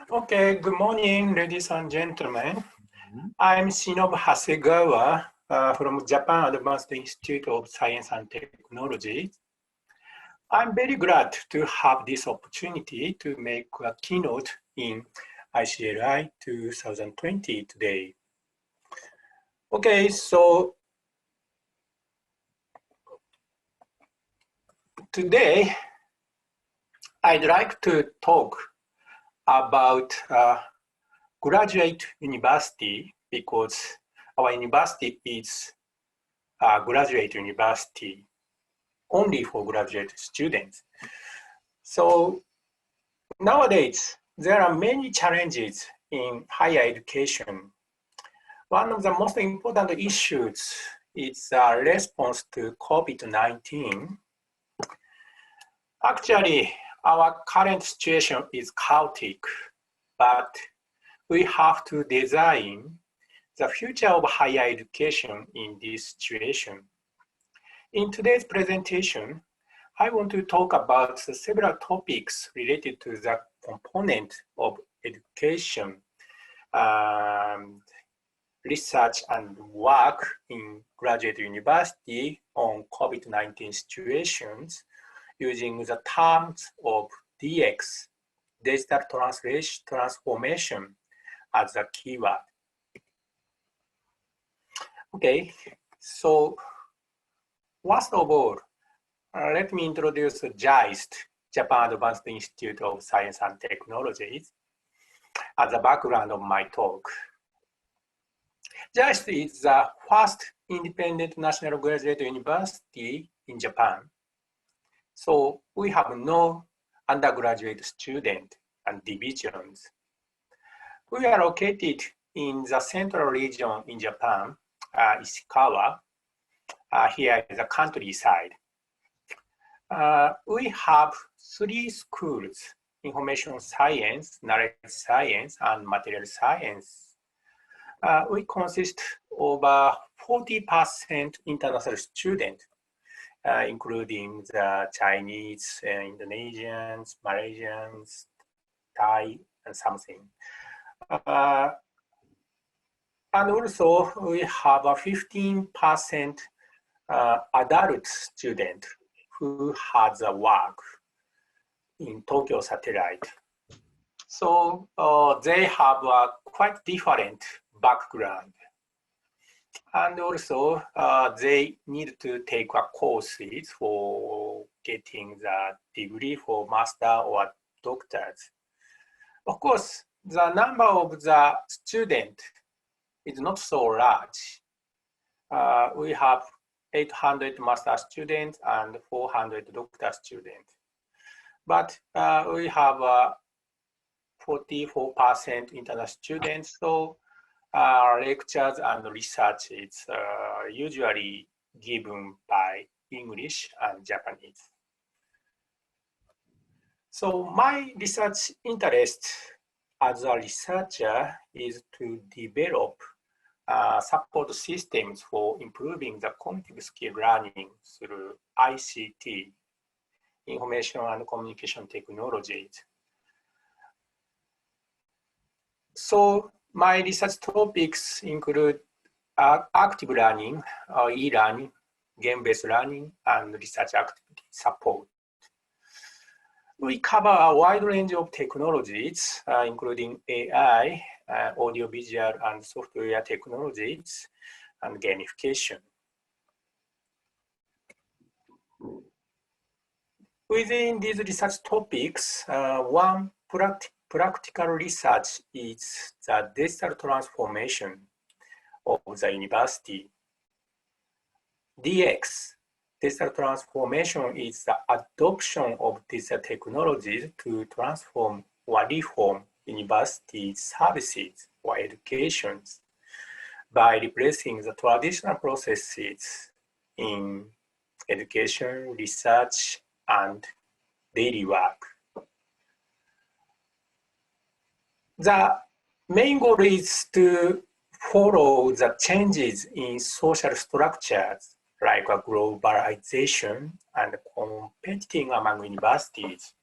Okay, good morning, ladies and gentlemen. I'm Shinobu Hasegawa from Japan Advanced Institute of Science and Technology. I'm very glad to have this opportunity to make a keynote in ICLI 2020 today. Okay, so today I'd like to talk about graduate university because our university is a graduate university only for graduate students. So nowadays, there are many challenges in higher education. One of the most important issues is a response to COVID-19. Actually, our current situation is chaotic, but we have to design the future of higher education in this situation. In today's presentation, I want to talk about several topics related to the component of education, research and work in graduate university on COVID-19 situations using the terms of DX, digital transformation, as a keyword. Okay, so first of all, let me introduce JAIST, Japan Advanced Institute of Science and Technology, as a background of my talk. JAIST is the first independent national graduate university in Japan. So we have no undergraduate student and divisions. We are located in the central region in Japan, Ishikawa. Here is the countryside. We have 3 schools: information science, knowledge science, and material science. We consist of 40% international students, including the Chinese, Indonesians, Malaysians, Thai, and something. And also, we have a 15% adult student who has a work in Tokyo satellite. So they have a quite different background. And also, they need to take a courses for getting the degree for master or doctors. Of course, the number of the students is not so large. We have 800 master students and 400 doctor students. But we have 44% international students, so lectures and research is usually given by English and Japanese. So my research interest as a researcher is to develop support systems for improving the cognitive skill learning through ICT, information and communication technologies. So my research topics include active learning, e-learning, game-based learning, and research activity support. We cover a wide range of technologies, including AI, audiovisual and software technologies, and gamification. Within these research topics, one practical research is the digital transformation of the university. DX, digital transformation, is the adoption of digital technologies to transform or reform university services or educations by replacing the traditional processes in education, research, and daily work. The main goal is to follow the changes in social structures like globalization and competing among universities.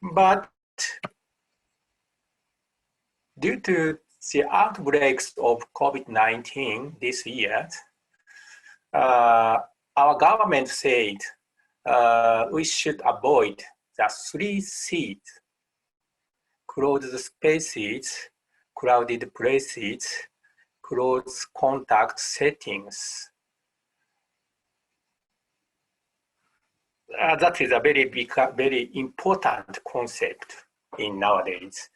But Due to the outbreaks of COVID-19 this year, our government said we should avoid the 3 C's: closed spaces, crowded places, close contact settings. That is a very important concept in nowadays.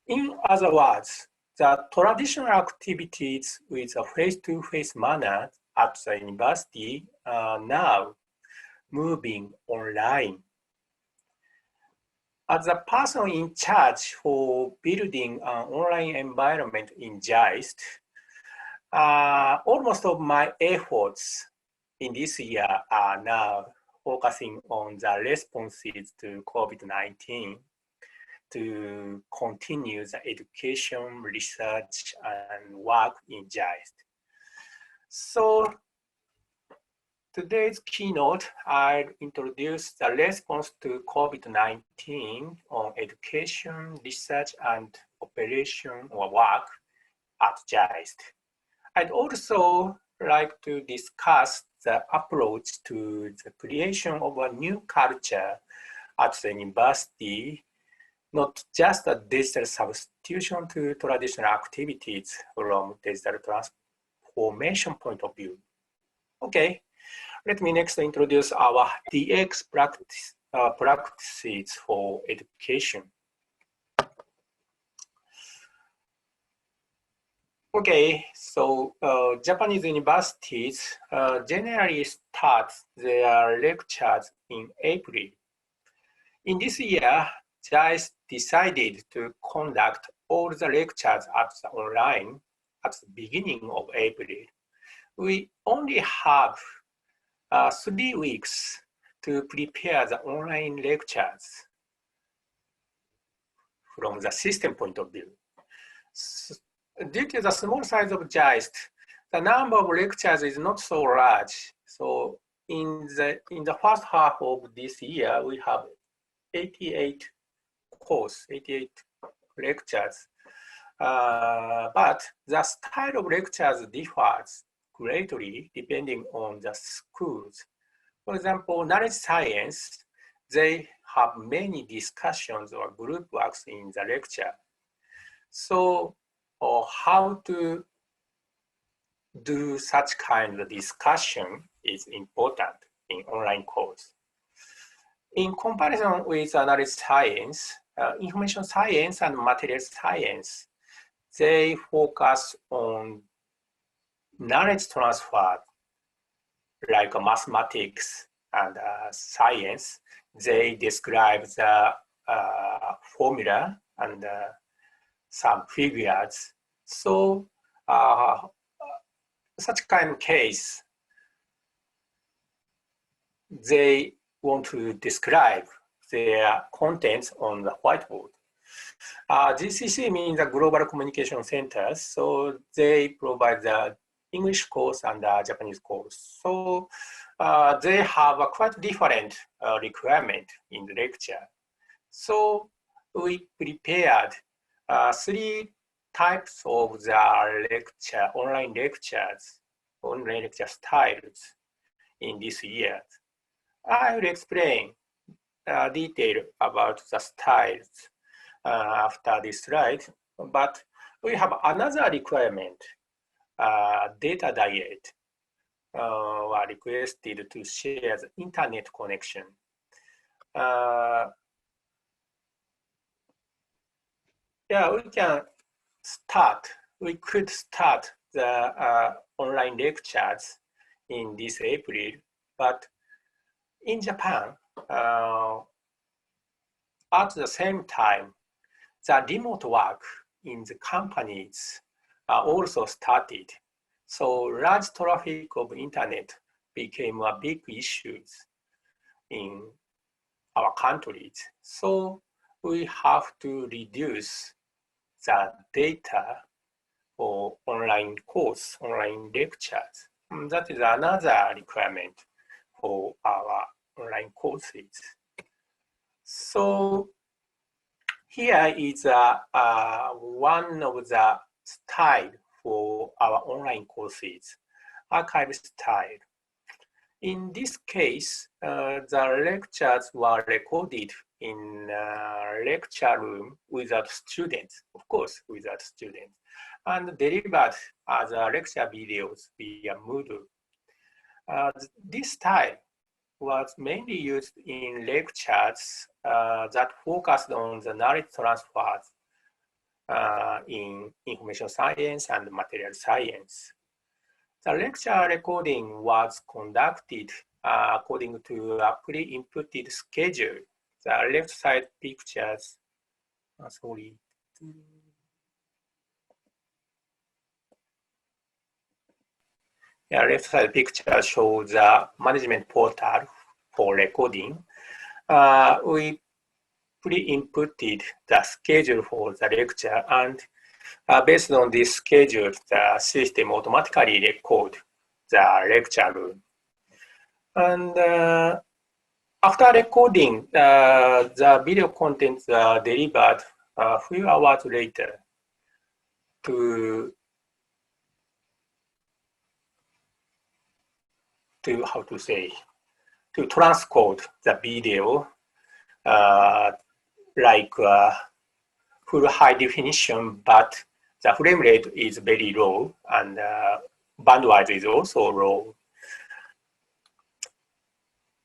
In other words, the traditional activities with a face-to-face manner at the university are now moving online. As a person in charge for building an online environment in JAIST, almost of my efforts in this year are now focusing on the responses to COVID-19 to continue the education, research, and work in JAIST. So today's keynote, I'll introduce the response to COVID-19 on education, research, and operation or work at JAIST. I'd also like to discuss the approach to the creation of a new culture at the university, not just a digital substitution to traditional activities from digital transformation point of view. Okay, let me next introduce our DX practices for education. Okay, so Japanese universities generally start their lectures in April. In this year, JAIST decided to conduct all the lectures at the online at the beginning of April. We only have 3 weeks to prepare the online lectures from the system point of view. So, due to the small size of JAIST, the number of lectures is not so large. So in the first half of this year, we have 88 lectures. But the style of lectures differs greatly depending on the schools. For example, knowledge science, they have many discussions or group works in the lecture. So how to do such kind of discussion is important in online course. In comparison with knowledge science, information science and material science, they focus on knowledge transfer, like mathematics and science. They describe the formula and some figures. So such kind of case, they want to describe their contents on the whiteboard. GCC means the Global Communication Centers, so they provide the English course and the Japanese course. So they have a quite different requirement in the lecture. So we prepared 3 types of the lecture, online lecture styles in this year. I will explain detail about the styles after this slide, but we have another requirement. Data diet were requested to share the internet connection. Yeah, we could start the online lectures in this April, but in Japan, at the same time, the remote work in the companies also started. So large traffic of internet became a big issue in our countries. So we have to reduce the data for online course, online lectures. That is another requirement for our online courses. So Here is one of the style for our online courses, archive style. In this case, the lectures were recorded in a lecture room without students, of course, without students, and delivered as lecture videos via Moodle. This style was mainly used in lectures that focused on the knowledge transfers in information science and material science. The lecture recording was conducted according to a pre-inputted schedule. The left side pictures, left side picture shows the management portal for recording. We pre-inputted the schedule for the lecture, and based on this schedule, the system automatically records the lecture room. And after recording, the video contents are delivered a few hours later to transcode the video like full high definition, but the frame rate is very low and bandwidth is also low.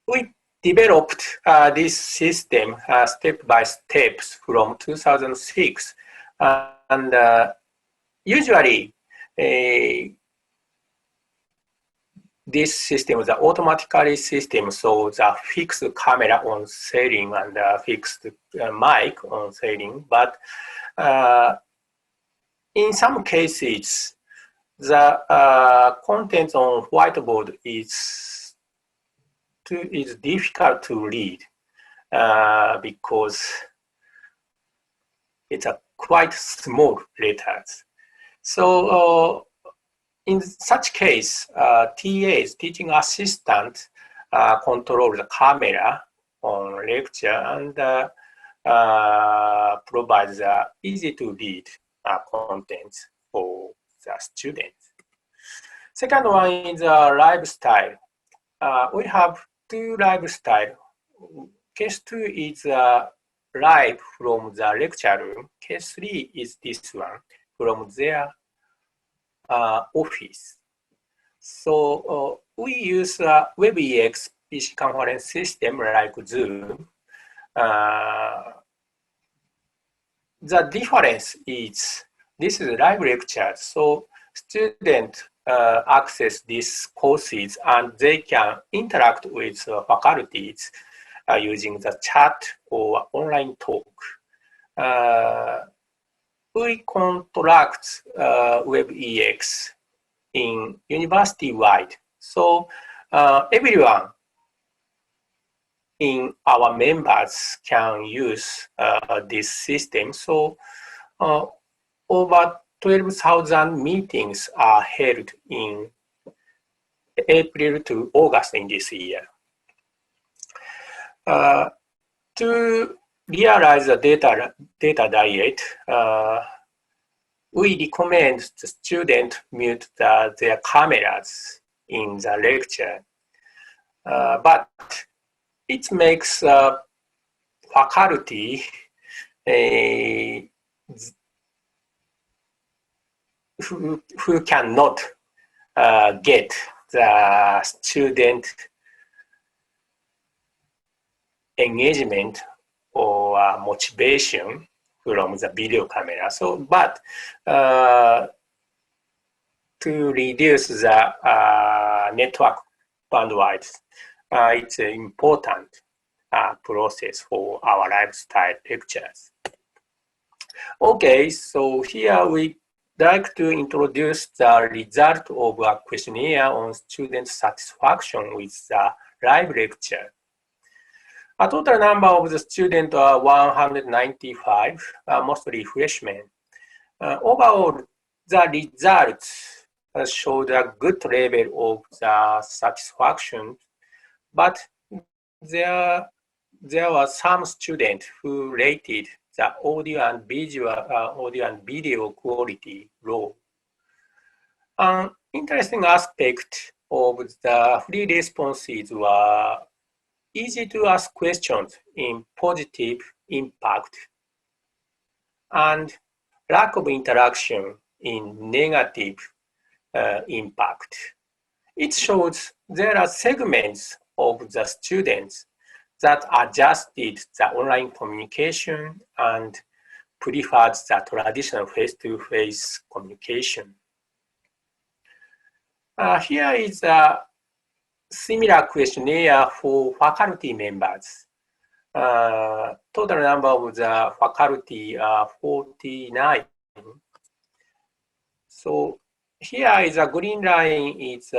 We developed this system step by step from 2006, and usually this system is an automatically system, so the fixed camera on ceiling and fixed mic on ceiling. But in some cases, the content on whiteboard is difficult to read because it's a quite small letters. So in such case, TAs, teaching assistant, control the camera on lecture and provides easy to read content for the students. Second one is live style. We have two live style. Case 2 is live from the lecture room. Case 3 is this one from their office. So we use WebEx PC conference system like Zoom. The difference is this is live lecture, so students access these courses and they can interact with faculties using the chat or online talk. We contract WebEx in university-wide. So everyone in our members can use this system. So over 12,000 meetings are held in April to August in this year. To realize the data diet, we recommend the student mute their cameras in the lecture, but it makes faculty who cannot get the student engagement or motivation from the video camera. So, but to reduce the network bandwidth, it's an important process for our lifestyle lectures. Okay, so here we like to introduce the result of a questionnaire on student satisfaction with the live lecture. A total number of the students are 195, mostly freshmen. Overall, the results showed a good level of the satisfaction, but there were some students who rated the audio and video quality low. An interesting aspect of the free responses were easy to ask questions in positive impact and lack of interaction in negative impact. It shows there are segments of the students that adjusted the online communication and preferred the traditional face-to-face communication. Here is a similar questionnaire for faculty members. Total number of the faculty are 49. So here is a green line is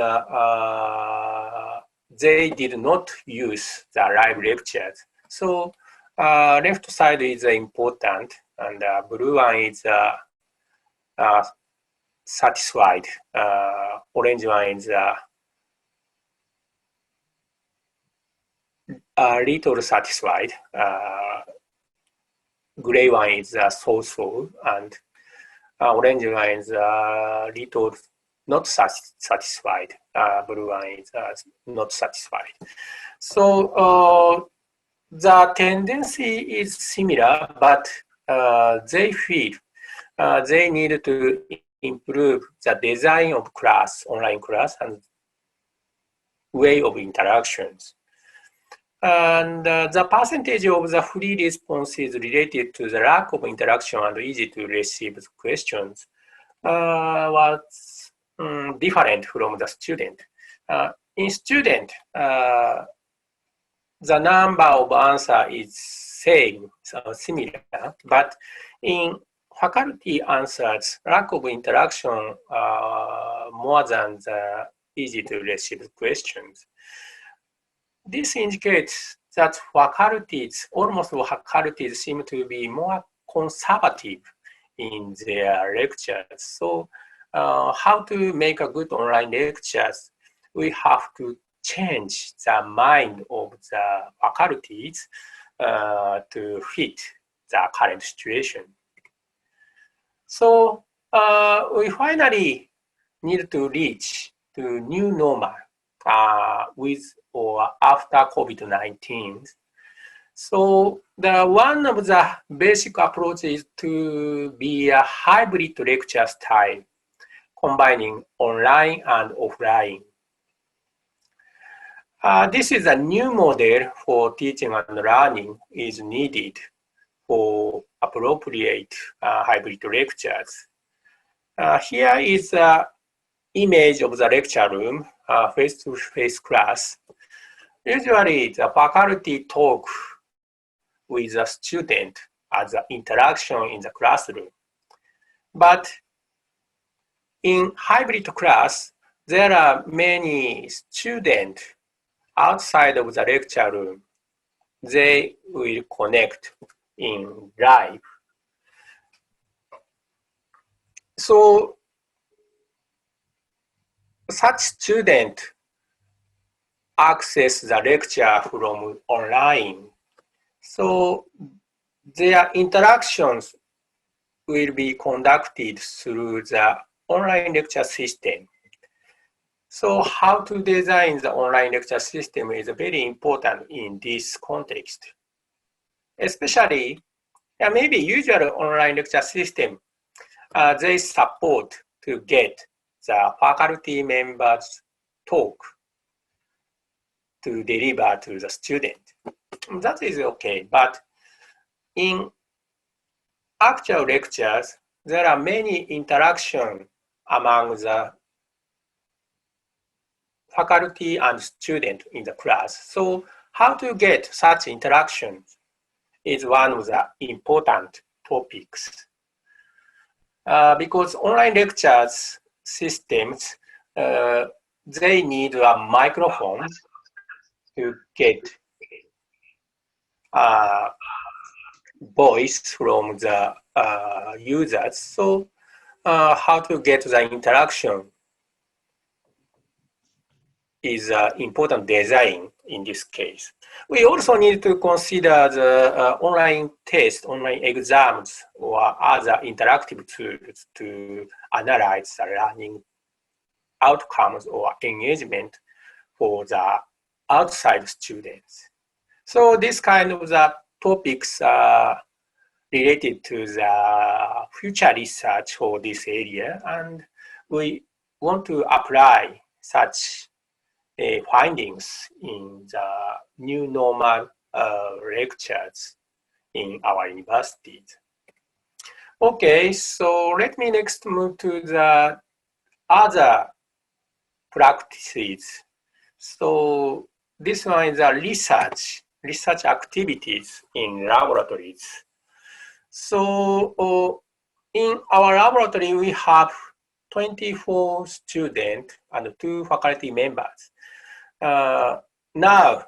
they did not use the live lectures. So left side is important, and blue one is satisfied. Orange one is little satisfied. Gray one is so-so, and orange one is little not satisfied. Blue one is not satisfied. So the tendency is similar, but they feel they need to improve the design of class, online class, and way of interactions. And the percentage of the free responses related to the lack of interaction and easy to receive questions was different from the student. In student, the number of answers is same, similar, but in faculty answers, lack of interaction more than the easy to receive questions. This indicates that almost faculties seem to be more conservative in their lectures. So how to make a good online lectures? We have to change the mind of the faculties to fit the current situation. So we finally need to reach to new normal with or after COVID-19. So one of the basic approaches is to be a hybrid lecture style, combining online and offline. This is a new model for teaching and learning is needed for appropriate hybrid lectures. Here is an image of the lecture room, face-to-face class. Usually, the faculty talk with the student as an interaction in the classroom. But in hybrid class, there are many students outside of the lecture room. They will connect in live. So such students access the lecture from online. So their interactions will be conducted through the online lecture system. So how to design the online lecture system is very important in this context. Especially, maybe usual online lecture system, they support to get the faculty members talk to deliver to the student. That is okay, but in actual lectures, there are many interactions among the faculty and student in the class. So how to get such interactions is one of the important topics. Because online lectures systems, they need a microphone to get voice from the users. So how to get the interaction is important design in this case. We also need to consider the online test, online exams, or other interactive tools to analyze the learning outcomes or engagement for the outside students. So this kind of the topics are related to the future research for this area, and we want to apply such findings in the new normal lectures in our universities. Okay, so let me next move to the other practices. So this one is a research activities in laboratories. So in our laboratory, we have 24 students and 2 faculty members. Now,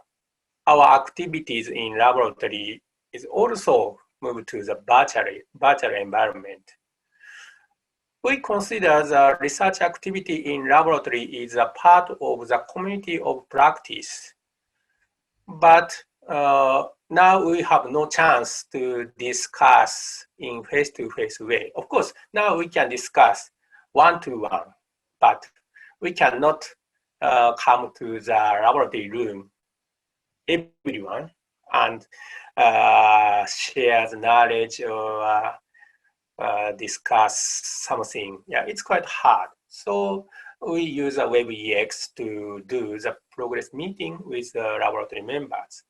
our activities in laboratory is also moved to the virtual environment. We consider the research activity in laboratory is a part of the community of practice. But now we have no chance to discuss in face-to-face way. Of course, now we can discuss one-to-one, but we cannot come to the laboratory room, everyone, and share the knowledge or discuss something. Yeah, it's quite hard. So we use a WebEx to do the progress meeting with the laboratory members.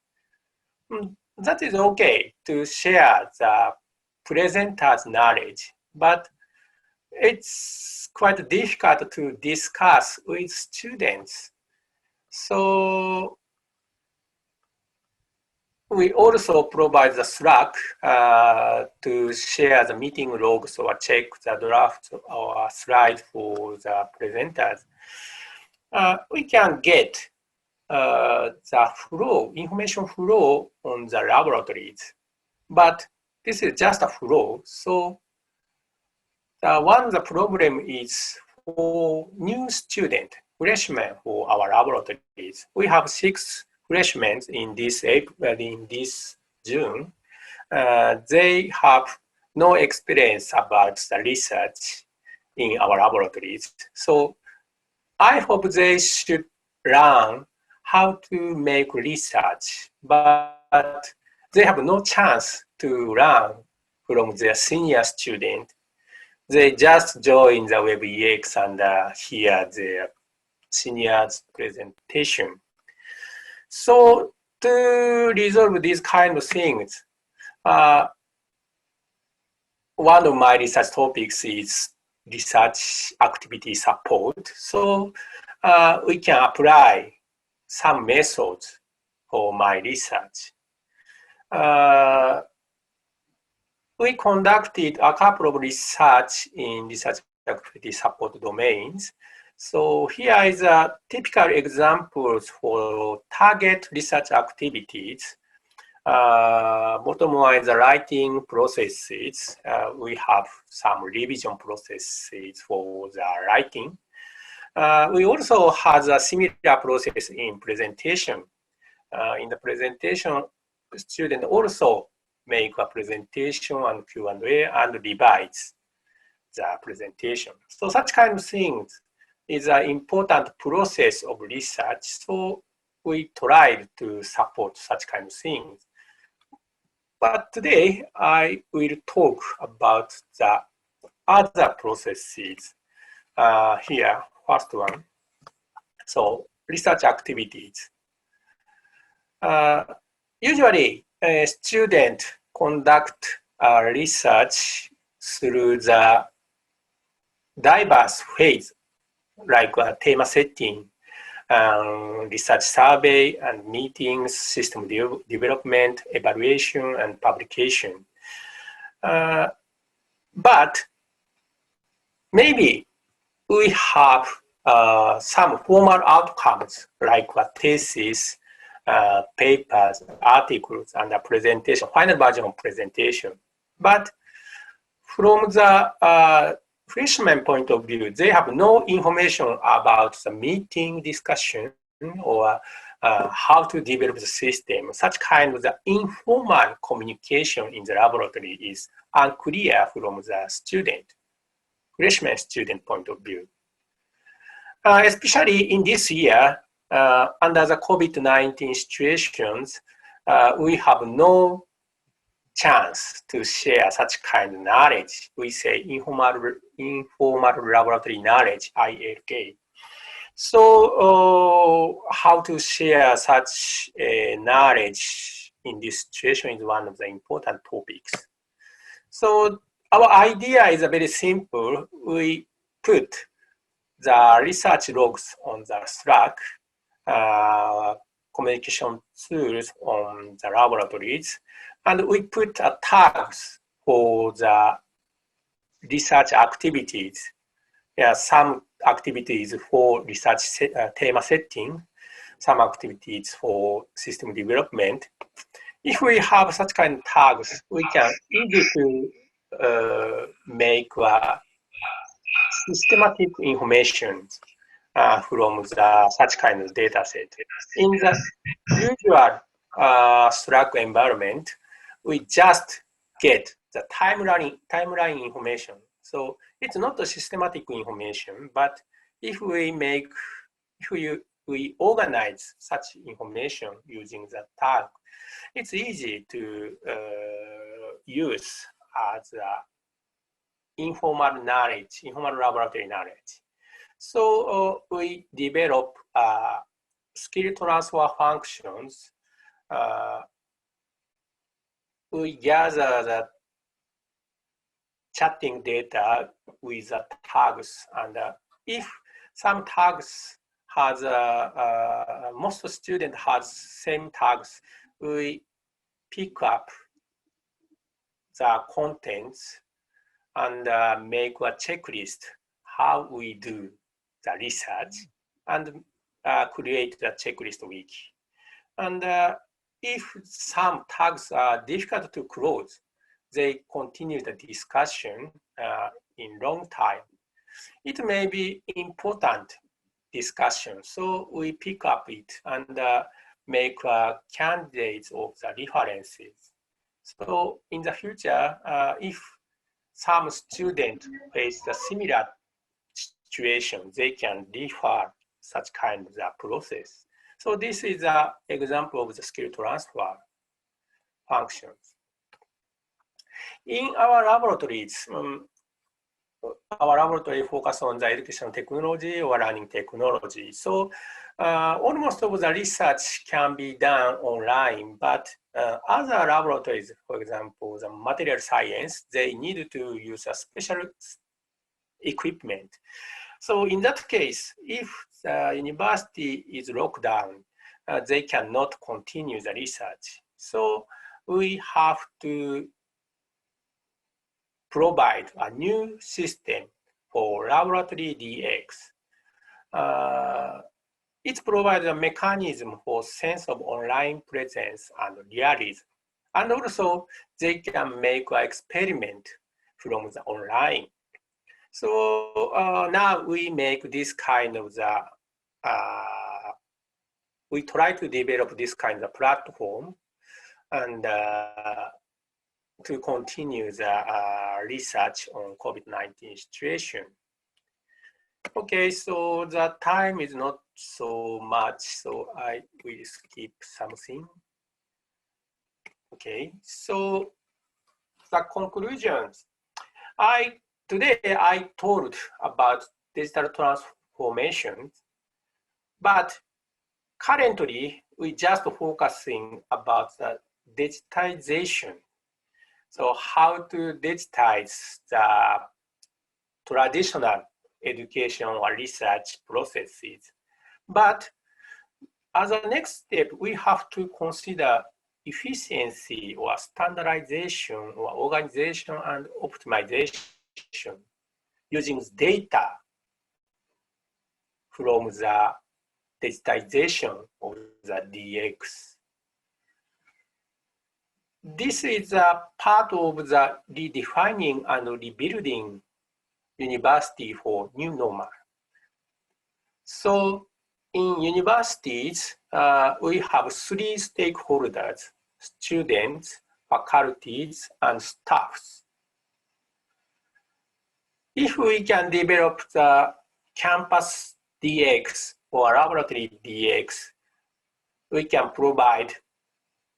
That is okay to share the presenter's knowledge, but it's quite difficult to discuss with students. So we also provide the Slack to share the meeting logs or check the draft or slide for the presenters. We can get the flow, information flow on the laboratories, but this is just a flow. So one of the problem is for new student, freshmen for our laboratories. We have 6 freshmen in this June. They have no experience about the research in our laboratories. So I hope they should learn how to make research, but they have no chance to learn from their senior student. They just join the WebEx and hear their senior's presentation. So to resolve these kind of things, one of my research topics is research activity support. So we can apply some methods for my research. We conducted a couple of research in research activity support domains. So here is a typical examples for target research activities. Bottom one is the writing processes. We have some revision processes for the writing. We also have a similar process in presentation. In the presentation, the student also make a presentation and Q&A and revise the presentation. So such kind of things is an important process of research. So we tried to support such kind of things. But today I will talk about the other processes. Here, first one. So research activities. Usually, a student conduct research through the diverse phase, like theme setting, research survey and meetings, system development, evaluation, and publication. But maybe we have some formal outcomes like a thesis, papers, articles, and a presentation, final version of presentation. But from the freshman point of view, they have no information about the meeting discussion or how to develop the system. Such kind of the informal communication in the laboratory is unclear from the freshman student point of view. Especially in this year, under the COVID-19 situations, we have no chance to share such kind of knowledge. We say informal laboratory knowledge, ILK. So how to share such knowledge in this situation is one of the important topics. So our idea is very simple. We put the research logs on the Slack, communication tools on the laboratories, and we put tags for the research activities. Yeah, some activities for research theme setting, some activities for system development. If we have such kind of tags, we can easily to make systematic information from such kind of data set. In the usual Slack environment, we just get the timeline information. So it's not a systematic information, but if we organize such information using the tag, it's easy to use as informal knowledge, informal laboratory knowledge. So we develop skill transfer functions. We gather the chatting data with the tags, and if some tags has most student has same tags, we pick up the contents and make a checklist how we do the research and create the checklist wiki. And if some tags are difficult to close, they continue the discussion in long time. It may be important discussion, so we pick up it and make candidates of the references. So in the future, if some students face a similar situation, they can refer such kind of process. So this is an example of the skill transfer functions. In our laboratories, our laboratory focus on the education technology or learning technology. So almost all the research can be done online, but other laboratories, for example, the material science, they need to use a special equipment. So in that case, if the university is locked down, they cannot continue the research. So we have to provide a new system for laboratory DX. It provides a mechanism for sense of online presence and realism. And also, they can make an experiment from the online. So now we make this kind of we try to develop this kind of platform and to continue the research on COVID-19 situation. Okay, so the time is not so much, so I will skip something. Okay, so the conclusions. Today I told about digital transformation, but currently we just focusing about the digitization. So how to digitize the traditional education or research processes. But as a next step, we have to consider efficiency or standardization or organization and optimization using data from the digitization of the DX. This is a part of the redefining and rebuilding university for new normal. So in universities, we have three stakeholders: students, faculties, and staffs. If we can develop the campus DX or laboratory DX, we can provide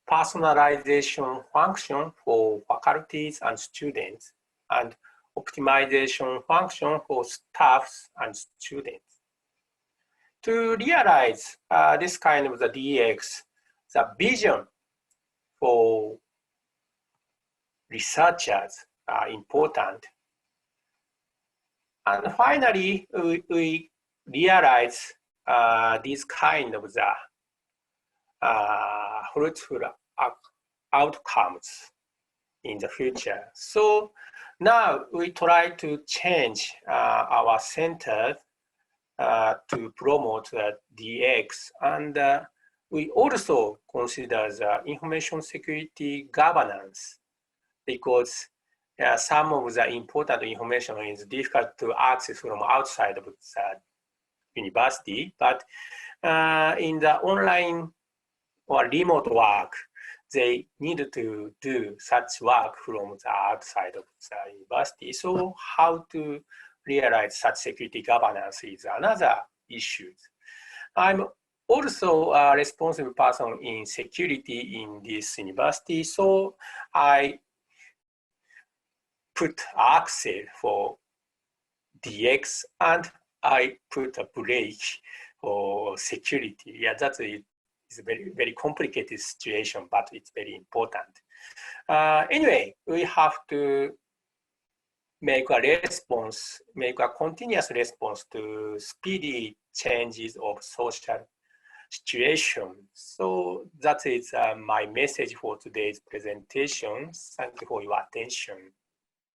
personalization function for faculties and students, and optimization function for staffs and students. To realize this kind of the DX, the vision for researchers are important. And finally, we realize these kind of the fruitful outcomes in the future. So now we try to change our center to promote the DX, and we also consider the information security governance, because some of the important information is difficult to access from outside of the university, but in the online or remote work, they need to do such work from the outside of the university. So how to realize such security governance is another issue. I'm also a responsible person in security in this university, so I put access for DX and I put a brake for security. Yeah, that's it. It's a very, very complicated situation, but it's very important. Anyway, we have to make a response, make a continuous response to speedy changes of social situation. So that is my message for today's presentation. Thank you for your attention.